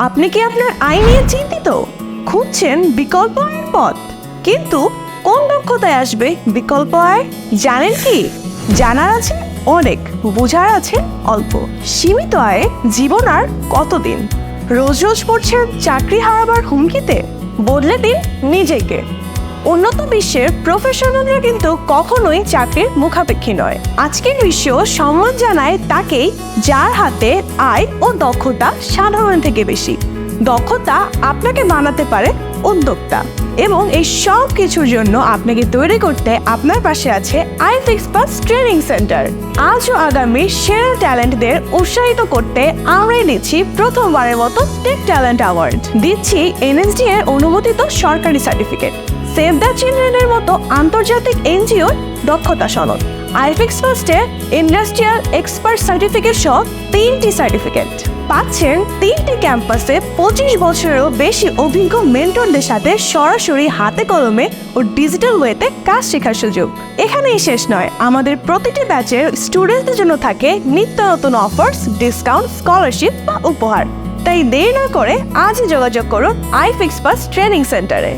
আপনি কি আপনার আয় নিয়ে চিন্তিত? খুঁজছেন বিকল্প আয়ের পথ, কিন্তু কোন দক্ষতায় আসবে বিকল্প আয়? জানেন কি? জানার আছে অনেক, বোঝার আছে অল্প। সীমিত আয়ে জীবন আর কতদিন? রোজ রোজ পড়ছেন চাকরি হারাবার হুমকিতে? বদলে দিন নিজেকে। উন্নত বিশ্বের প্রফেশনালরা কিন্তু কখনোই চাকরির মুখাপেক্ষী নয়। আজকের বিশ্ব সম্মান জানায় তাকেই যার হাতে আয় ও দক্ষতা সাধারণ থেকে বেশি। দক্ষতা আপনাকে বানাতে পারে উদ্যোক্তা, এবং এই সব কিছুর জন্য আপনাকে তৈরি করতে আপনার পাশে আছে iFixFast ট্রেনিং সেন্টার। আজ ও আগামী সেরা ট্যালেন্টদের উৎসাহিত করতে আমরাই দিচ্ছি প্রথমবারের মতো টেক ট্যালেন্ট অ্যাওয়ার্ড, দিচ্ছি NSD এর অনুমোদিত সরকারি সার্টিফিকেট, সেভ দ্য চিলড্রেনের মতো আন্তর্জাতিক এনজিওর দক্ষতা সনদ, iFixFast-এ ইন্ডাস্ট্রিয়াল এক্সপার্ট সার্টিফিকেট সহ 3টি সার্টিফিকেট। পাচ্ছেন 3টি ক্যাম্পাসে 25 বছরেরও বেশি অভিজ্ঞ মেন্টরদের সাথে সরাসরি হাতে কলমে ও ডিজিটাল ওয়েতে কাজ শেখার সুযোগ। এখানেই শেষ নয়, আমাদের প্রতিটি ব্যাচের স্টুডেন্টদের জন্য থাকে নিত্য নতুন অফার্স, ডিসকাউন্ট, স্কলারশিপ বা উপহার। তাই দেরি না করে আজই যোগাযোগ করুন iFixFast ট্রেনিং সেন্টারে।